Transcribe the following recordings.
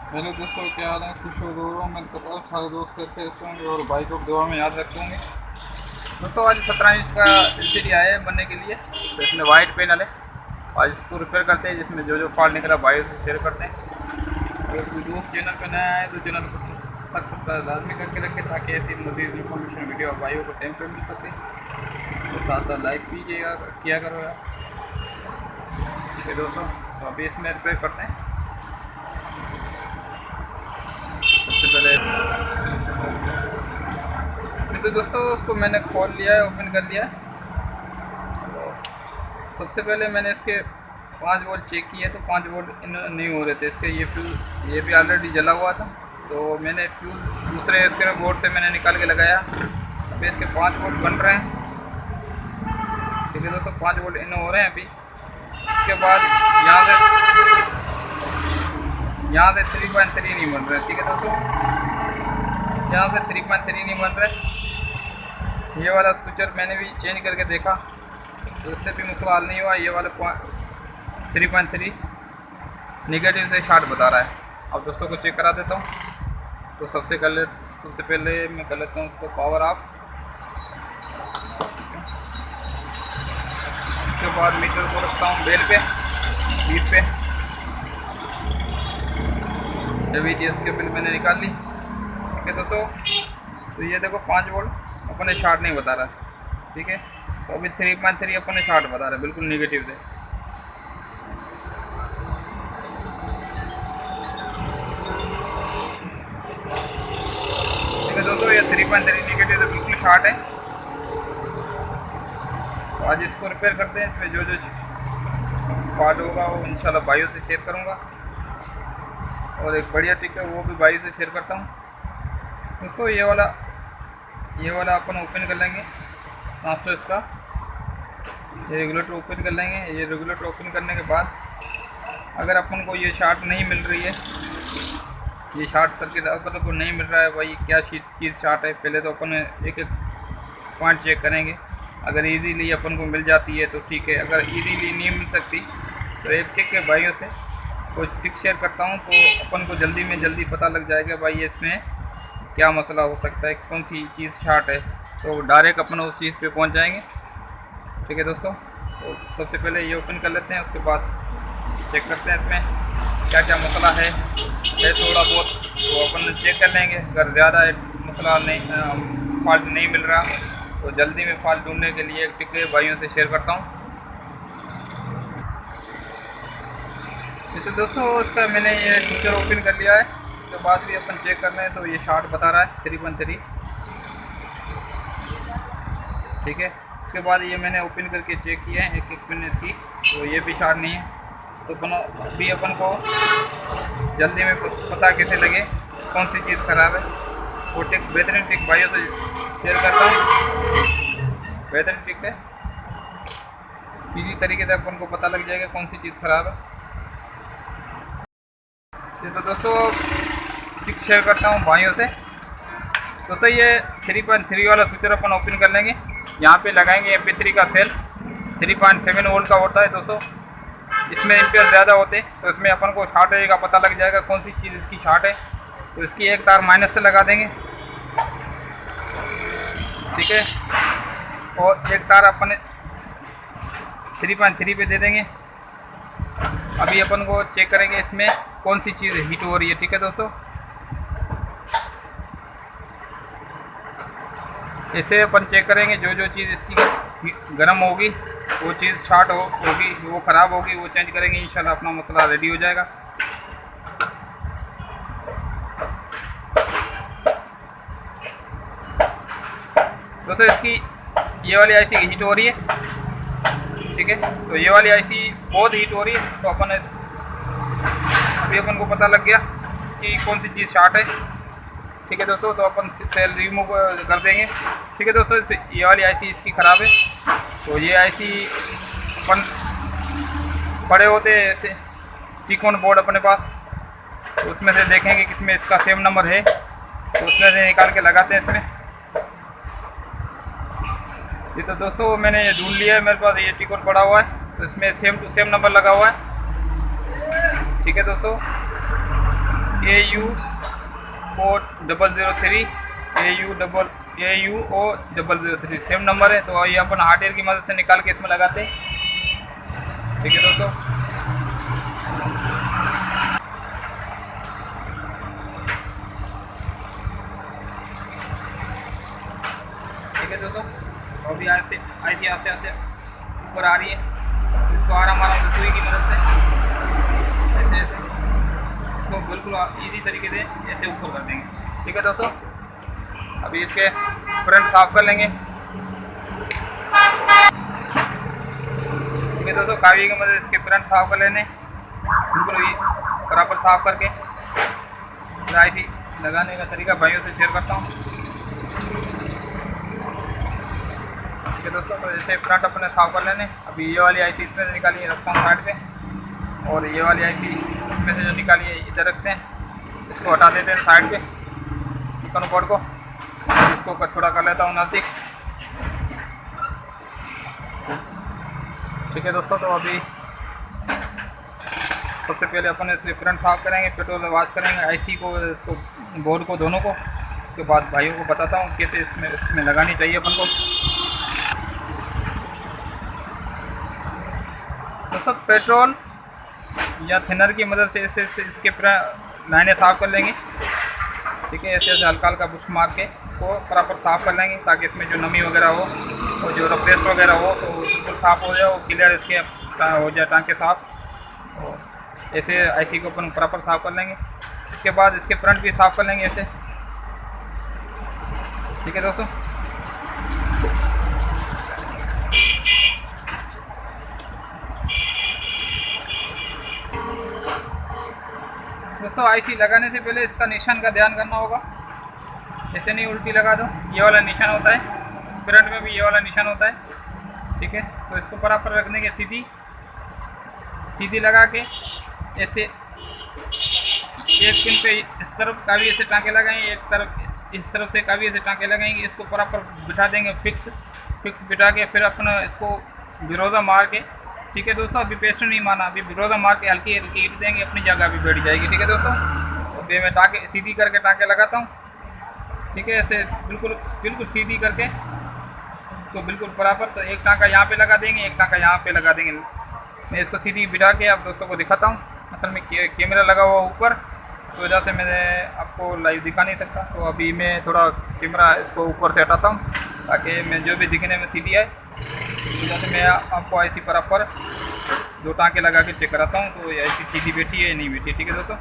Hello दोस्तों, क्या हाल है? खुश हो रहा हूँ। मैं पता है सारे दोस्त कैसे ऐसे होंगे और भाई को दुआ में याद रखते होंगे। दोस्तों आज 17 इंच का एलसीडी आया है बनने के लिए, तो इसमें वाइट पैनल है। आज इसको रिपेयर करते हैं, जिसमें जो जो फॉल्ट निकला भाई से शेयर करते हैं। अगर कोई दोस्त चैनल पर नया है तो चैनल को सब्सक्राइब लाजमी करके रखें, ताकि ऐसी मजीद इन्फॉर्मेशन वीडियो भाइयों को टाइम पर मिल सके। तो साथ साथ लाइक कीजिएगा, किया करो यार। ठीक है दोस्तों, तो अभी इसमें रिपेयर करते हैं। सबसे पहले तो दोस्तों उसको मैंने खोल लिया है, ओपन कर लिया है। सबसे पहले मैंने इसके 5 वोल्ट चेक किए, तो 5 वोल्ट इन नहीं हो रहे थे इसके। ये फ्यूज़ ये भी ऑलरेडी जला हुआ था, तो मैंने फ्यूज़ दूसरे इसके बोर्ड से मैंने निकाल के लगाया। अभी इसके 5 वोल्ट बन रहे हैं। ठीक है दोस्तों, 5 वोल्ट इन हो रहे हैं अभी। इसके बाद यहाँ से 3.3 नहीं बन रहे। ठीक है दोस्तों, यहाँ से 3.3 नहीं बन रहे। ये वाला स्विचर मैंने भी चेंज करके देखा, तो इससे भी मसला हल नहीं हुआ। ये वाला 3.3 निगेटिव से शॉर्ट बता रहा है। अब दोस्तों को चेक करा देता हूँ। तो सबसे पहले मैं कर लेता हूँ इसको पावर ऑफ। उसके बाद मीटर को रखता हूँ बेल पे, 20 पे। WTS के बिल मैंने निकाल ली। ठीक है दोस्तों, तो ये देखो 5 वोल्ट अपने शॉर्ट नहीं बता रहा। ठीक है, तो अभी 3.3 अपने शॉर्ट बता रहा है, बिल्कुल निगेटिव से। ठीक है दोस्तों, ये 3.3 निगेटिव से बिल्कुल शॉर्ट है। तो आज इसको रिपेयर करते हैं। इसमें जो जो पार्ट होगा वो इंशाल्लाह भाइयों से शेयर करूँगा, और एक बढ़िया टिक है वो भी भाइयों से शेयर करता हूँ। दोस्तों ये वाला अपन ओपन कर लेंगे ट्रांसफर इसका। ये रेगुलेटर ओपन कर लेंगे। ये रेगुलेटर ओपन करने के बाद अगर अपन को ये शार्ट नहीं मिल रही है, ये शार्ट सर्किट अपन को नहीं मिल रहा है, भाई क्या चीज़ शार्ट है, पहले तो अपन एक एक पॉइंट चेक करेंगे। अगर इजीली अपन को मिल जाती है तो ठीक है, अगर इजीली नहीं मिल सकती तो एक टिक के भाइयों से कुछ टिक शेयर करता हूँ, तो अपन को जल्दी में जल्दी पता लग जाएगा भाई इसमें क्या मसला हो सकता है, कौन सी चीज़ शार्ट है। तो डायरेक्ट अपन उस चीज़ पे पहुँच जाएंगे। ठीक है दोस्तों, तो सबसे पहले ये ओपन कर लेते हैं। उसके बाद चेक करते हैं इसमें क्या क्या मसला है थोड़ा बहुत, तो अपन चेक कर लेंगे। अगर ज़्यादा मसला नहीं, फॉल्ट नहीं मिल रहा, तो जल्दी में फॉल्ट ढूंढने के लिए एक टिक भाइयों से शेयर करता हूँ। तो दोस्तों उसका मैंने ये फीचर ओपन कर लिया है। उसके बाद भी अपन चेक कर रहे हैं, तो ये शार्ट बता रहा है 3.3। ठीक है, उसके बाद ये मैंने ओपन करके चेक किया है एक एक मिनट की, तो ये भी शार्ट नहीं है। तो अपन को जल्दी में पता कैसे लगे कौन सी चीज़ ख़राब है, वो टिक बेहतरीन टिक भाइयों से शेयर करता हूँ। बेहतरीन टिक है, इसी तरीके से अपन को पता लग जाएगा कौन सी चीज़ ख़राब है। तो दोस्तों टिक शेयर करता हूँ भाइयों से। दोस्तों ये 3.3 वाला स्विचर अपन ओपन कर लेंगे। यहाँ पे लगाएंगे MP3 का सेल, 3.7 वोल्ट का होता है दोस्तों। इसमें एम्पियर ज़्यादा होते हैं, तो इसमें अपन को शॉर्ट का पता लग जाएगा कौन सी चीज़ इसकी शॉर्ट है। तो इसकी एक तार माइनस से लगा देंगे। ठीक है, और एक तार अपन 3.3 पे दे देंगे। अभी अपन को चेक करेंगे इसमें कौन सी चीज़ हीट हो रही है। ठीक है दोस्तों, इसे अपन चेक करेंगे। जो जो चीज़ इसकी गर्म होगी वो चीज़ शॉर्ट होगी, वो ख़राब होगी, वो चेंज करेंगे। इंशाल्लाह अपना मसला रेडी हो जाएगा। दोस्तों इसकी ये वाली आईसी हीट हो रही है। ठीक है, तो ये वाली आईसी बहुत हीट हो रही है। तो अभी अपन को पता लग गया कि कौन सी चीज़ शॉर्ट है। ठीक है दोस्तों, तो अपन सेल रिमूव कर देंगे। ठीक है दोस्तों, ये वाली आईसी इसकी ख़राब है। तो ये आईसी अपन पड़े होते ऐसे टिकॉन बोर्ड अपने पास, तो उसमें से देखेंगे किसमें इसका सेम नंबर है, तो उसमें से निकाल के लगाते हैं इसमें। ये तो दोस्तों मैंने ये ढूंढ लिया है, मेरे पास ये टिकॉन पड़ा हुआ है, तो इसमें सेम टू सेम नंबर लगा हुआ है। ठीक है दोस्तों, AU003 AUO003 सेम नंबर है। तो ये अपन हार्डवेयर की मदद से निकाल के इसमें लगाते हैं। ठीक है दोस्तों, ठीक है दोस्तों, अभी आस्ते आस्ते ऊपर आ रही है। इसको आराम सुई की मदद से ऐसे इसको बिल्कुल इजी तरीके से ऐसे ऊपर कर देंगे। ठीक है दोस्तों, अभी इसके फ्रंट साफ कर लेंगे। ठीक है दोस्तों, कावी की मदद इसके फ्रंट साफ कर लेने, बिल्कुल बराबर साफ करके आईसी लगाने का तरीका भाइयों से शेयर करता हूँ। ठीक है दोस्तों, तो जैसे फ्रंट अपने साफ कर लेने। अभी ये वाली आईसी इसमें से निकालिए, रखता हूँ साइड पे, और ये वाली आईसी इसमें से जो निकालिए इधर रखते हैं। इसको हटा देते हैं साइड पे चिकन बोर्ड को। इसको थोड़ा कर लेता हूँ नज़दीक। ठीक है दोस्तों, तो अभी सबसे पहले अपन इसके फ्रंट साफ करेंगे, पेट्रोल वॉश करेंगे आईसी को, इसको बोर्ड को, दोनों को। उसके बाद भाइयों को बताता हूँ कैसे इसमें लगानी चाहिए अपन को। दोस्तों, पेट्रोल या थिनर की मदद से ऐसे इसके लाइनें साफ कर लेंगे। ठीक है, ऐसे हल्का हल्का बुश मार के इसको बराबर साफ कर लेंगे, ताकि इसमें जो नमी वगैरह हो और जो रफेस्ट वगैरह हो तो बिल्कुल साफ़ हो जाए, वो क्लियर इसके हो जाए टांके साफ। और ऐसे आईसी को अपन प्रॉपर साफ कर लेंगे। इसके बाद इसके फ्रंट भी साफ कर लेंगे ऐसे। ठीक है दोस्तों, आईसी लगाने से पहले इसका निशान का ध्यान करना होगा। ऐसे नहीं उल्टी लगा दो, ये वाला निशान होता है, फ्रंट में भी ये वाला निशान होता है। ठीक है, तो इसको बराबर रखने के सीधी लगा के ऐसे एक पिन पे इस तरफ का भी ऐसे टाँके लगाएंगे, एक तरफ इस तरफ से का भी ऐसे टाँके लगाएंगे। इसको बराबर बिठा देंगे, फिक्स बिठा के फिर अपना इसको बिरोजा मार के। ठीक है दोस्तों, अभी पेस्ट नहीं मारना, अभी बिरोजा मार के हल्की हल्की ईट देंगे, अपनी जगह भी बैठ जाएगी। ठीक है दोस्तों, तो मैं टाँके सीधी करके टाँके लगाता हूँ। ठीक है, ऐसे बिल्कुल सीधी करके तो बिल्कुल बराबर। तो एक टाँका यहाँ पे लगा देंगे, एक टाँका यहाँ पे लगा देंगे। मैं इसको सीधी बिठा के आप दोस्तों को दिखाता हूँ। असल में कैमरा लगा हुआ ऊपर, इस वजह से मैं आपको लाइव दिखा नहीं सकता। तो अभी मैं थोड़ा कैमरा इसको ऊपर से हटाता हूँ, ताकि मैं जो भी दिखने में सीधी आए। इस वजह से मैं आपको आईसी पर दो टाँके लगा के चेक कराता हूँ, तो आईसी सीधी बैठी है या नहीं बैठी। ठीक है दोस्तों,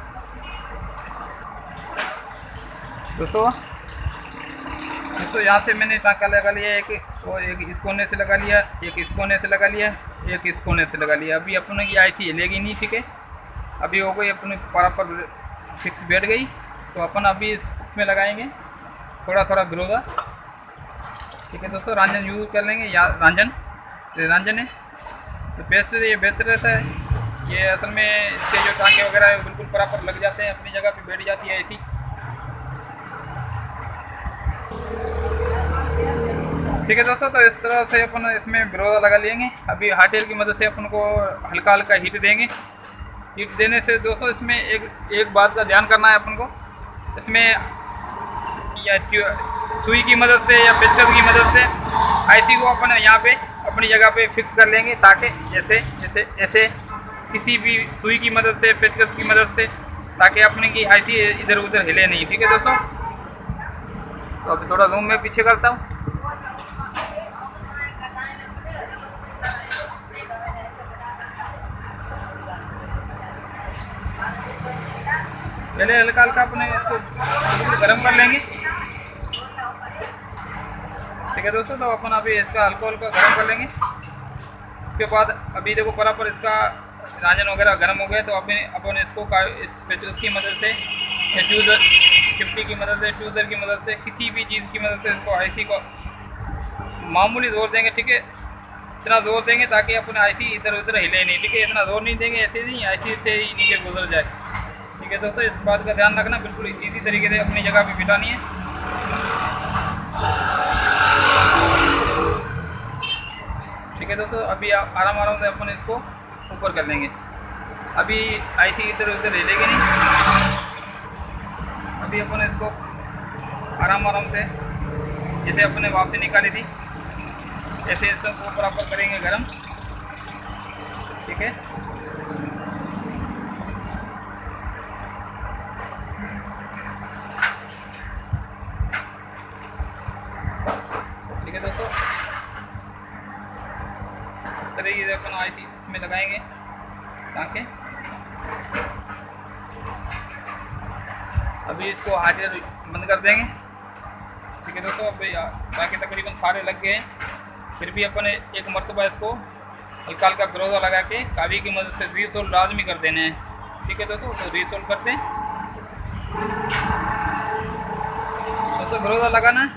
यहाँ से मैंने टाँका लगा लिया, एक इस कोने से लगा लिया, एक इस कोने से लगा लिया, एक इस कोने से लगा लिया। अभी अपने की आईसी हिलेगी नहीं। ठीक है, अभी हो गई अपने बराबर फिक्स बैठ गई। तो अपन अभी इसमें लगाएंगे थोड़ा बिरोजा। ठीक है दोस्तों, रांझन यूज़ कर लेंगे, या रांझन है तो पेस्ट ये बेहतर रहता है। ये असल में इसके जो टाँके वगैरह है बिल्कुल बराबर लग जाते हैं, अपनी जगह पे बैठ जाती है ऐसी। ठीक है दोस्तों, तो इस तरह से अपन इसमें बिरोजा लगा लेंगे। अभी हार्डवेयर की मदद से अपन को हल्का हल्का हीट देंगे। हीट देने से दोस्तों इसमें एक बात का ध्यान करना है अपन को। इसमें या सुई की मदद से या पेचकस की मदद से आईसी को अपन यहाँ पे अपनी जगह पे फिक्स कर लेंगे, ताकि ऐसे किसी भी सुई की मदद से, पेचकस की मदद से, ताकि अपने की आईसी इधर उधर हिले नहीं। ठीक है दोस्तों, तो अभी थोड़ा जूम में पीछे करता हूँ। पहले हल्का हल्का अपने इसको गर्म कर लेंगे। ठीक है दोस्तों, तो अपन अभी इसका हल्का हल्का गर्म कर लेंगे। उसके बाद अभी देखो बराबर इसका रांझन वगैरह गर्म हो गया, तो अपन इसको इस पेचकस की मदद से या चिमटी की मदद से, ट्यूजर की मदद से, किसी भी चीज़ की मदद से इसको आईसी को मामूली जोर देंगे। ठीक है, इतना जोर देंगे ताकि अपने आईसी इधर उधर हिले नहीं। ठीक है, इतना जोर नहीं देंगे, ऐसे ही आईसी से ही नीचे गुजर जाए। ठीक है दोस्तों, इस बात का ध्यान रखना, बिल्कुल इसी तरीके से अपनी जगह पे बिठानी है। ठीक है दोस्तों, अभी आराम से अपन इसको ऊपर कर लेंगे। अभी आईसी इधर उधर हिलेगी नहीं। अभी अपन इसको आराम से जैसे अपने वापसी निकाली थी ऐसे इसको बराबर करेंगे गरम। ठीक है, ठीक है दोस्तों, इस तरीके से अपन आईसी इसमें लगाएंगे ताकि अभी इसको हार्डवेयर बंद कर देंगे। ठीक है दोस्तों, अभी बाकी तकरीबन सारे लग गए, फिर भी अपन एक मरतबा इसको हल्का हल्का ग्रोजा लगा के कावी की मदद से रीसोल्व लाजमी कर देने हैं। ठीक है दोस्तों, तो रीसोल्व करते हैं दोस्तों, ग्रोजा लगाना है।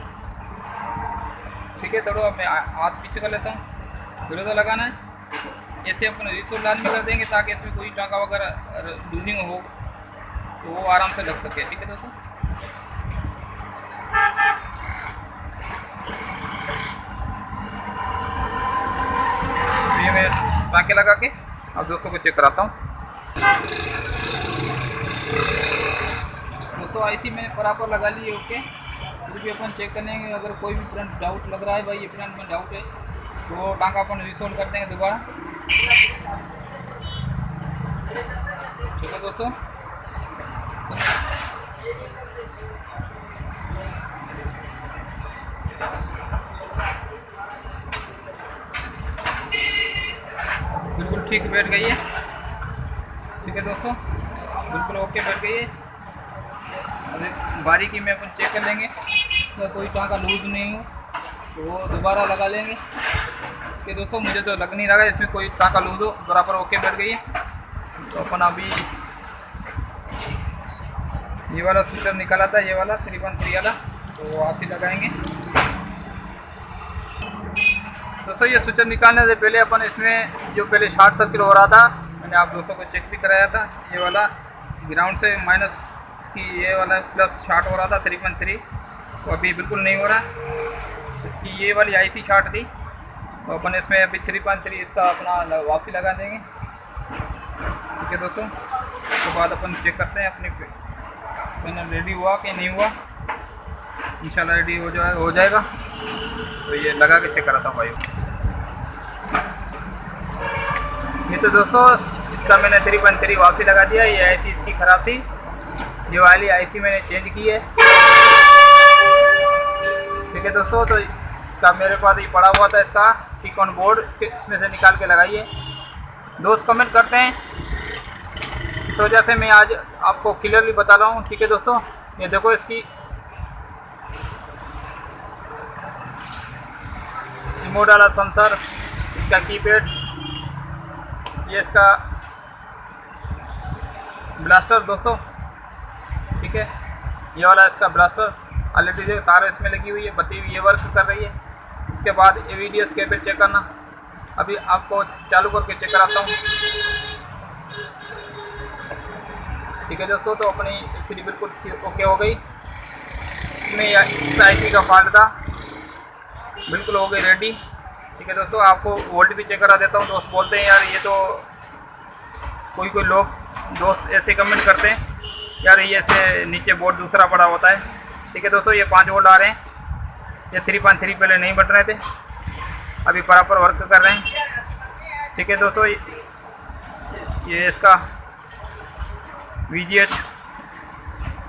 ठीक है, थोड़ा अब मैं हाथ पीछे कर लेता हूँ। ग्रोजा लगाना है, ऐसे अपन रीसोल्व लाजमी कर देंगे ताकि इसमें कोई टाँका वगैरह लूजिंग हो तो वो आराम से लग सके। ठीक है दोस्तों, ये मैं टाँके लगा के अब दोस्तों को चेक कराता हूँ। दोस्तों आईसी मैंने बराबर लगा ली है, ओके। फिर भी अपन चेक करेंगे, अगर कोई भी फ्रंट डाउट लग रहा है भाई ये फ्रंट में डाउट है तो वो टाँका अपन रिसोल्व कर देंगे दोबारा। ठीक है दोस्तों, बिल्कुल ठीक बैठ गई है। ठीक है दोस्तों, बिल्कुल ओके बैठ गई है। अभी बारीकी में अपन चेक कर लेंगे तो कोई टाँका लूज नहीं हो तो वो दोबारा लगा लेंगे। कि दोस्तों मुझे तो लग नहीं रहा है इसमें कोई टाँका लूज हो, बराबर ओके बैठ गई है। तो अपन अभी ये वाला स्विचर निकाला था, ये वाला 313 वाला, तो आप ही लगाएंगे। दोस्तों ये स्विचर निकालने से पहले अपन इसमें जो पहले शॉर्ट सर्किट हो रहा था, मैंने आप दोस्तों को चेक भी कराया था, ये वाला ग्राउंड से माइनस इसकी ये वाला प्लस शॉर्ट हो रहा था 3.3, तो अभी बिल्कुल नहीं हो रहा। इसकी ये वाली आईसी शॉर्ट थी, तो अपन इसमें अभी 3.3 इसका अपना वापसी लगा देंगे। ठीक है दोस्तों, उसके बाद अपन चेक करते हैं अपनी पैनल रेडी हुआ कि नहीं हुआ। इंशाल्लाह रेडी हो जाएगा। तो ये लगा के चेक कराता हूँ भाई। ये तो दोस्तों इसका मैंने 3.3 वापसी लगा दिया। ये आईसी इसकी ख़राब थी, ये वाली आईसी मैंने चेंज की है। ठीक है दोस्तों, तो इसका मेरे पास ये पड़ा हुआ था, इसका टिकॉन बोर्ड, इसमें से निकाल के लगाइए। दोस्त कमेंट करते हैं, इस वजह से मैं आज आपको क्लियरली बता रहा हूँ। ठीक है दोस्तों, ये देखो इसकी रिमोट वाला सेंसर, इसका कीपैड, ये इसका ब्लास्टर दोस्तों। ठीक है, ये वाला इसका ब्लास्टर, ऑलरेडी से तार इसमें लगी हुई है, बत्ती ये वर्क कर रही है। इसके बाद AVDS केबल चेक करना, अभी आपको चालू करके चेक कराता हूँ। ठीक है दोस्तों, तो अपनी LCD बिल्कुल ओके हो गई। इसमें इस आईसी का फॉल्ट था, बिल्कुल हो गई रेडी। ठीक है दोस्तों, आपको वोल्ट भी चेक करा देता हूँ। दोस्त बोलते हैं यार ये तो कोई लोग दोस्त ऐसे कमेंट करते हैं यार ये ऐसे नीचे बोर्ड दूसरा पड़ा होता है। ठीक है दोस्तों, ये 5 वोल्ट आ रहे हैं, ये 3.3 पहले नहीं बट रहे थे, अभी बराबर वर्क कर रहे हैं। ठीक है दोस्तों, ये इसका VGH।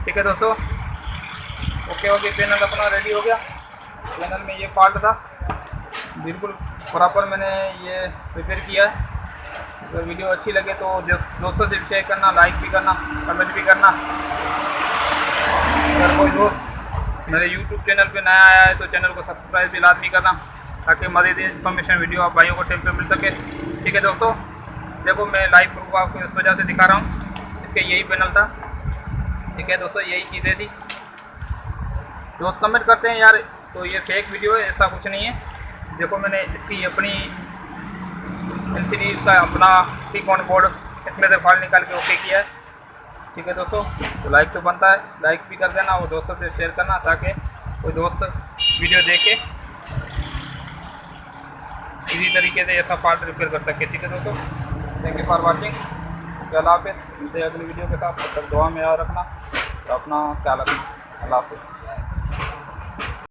ठीक है दोस्तों, ओके, पैनल अपना रेडी हो गया। पैनल में ये फॉल्ट था, बिल्कुल बराबर मैंने ये रिपेयर किया है। अगर वीडियो अच्छी लगे तो दोस्तों से शेयर करना, लाइक भी करना, कमेंट भी करना। अगर कोई दोस्त मेरे YouTube चैनल पे नया आया है तो चैनल को सब्सक्राइब भी लाजमी करना, ताकि मज़ीद इन्फॉर्मेशन वीडियो आप भाइयों को टाइम पे मिल सके। ठीक है दोस्तों, देखो मैं लाइव प्रूफ आपको इस वजह से दिखा रहा हूँ, इसके यही पैनल था। ठीक है दोस्तों, यही चीज़ें थी। दोस्त कमेंट करते हैं यार तो ये फेक वीडियो है, ऐसा कुछ नहीं है। देखो मैंने इसकी अपनी LCD का अपना टिकॉन बोर्ड इसमें से फाइल निकाल के ओके किया है। ठीक है दोस्तों, तो लाइक तो बनता है, लाइक भी कर देना, वो दोस्तों से शेयर करना ताकि कोई दोस्त वीडियो देख के इसी तरीके से ऐसा फॉल्ट रिपेयर कर सके। ठीक है दोस्तों, थैंक यू फॉर वॉचिंग। अल्लाह हाफ़िज़, मिलते हैं अगली वीडियो के साथ। तब तक दुआ में याद रखना। तो अपना ख्याल रखना। अल्लाह हाफ़िज़।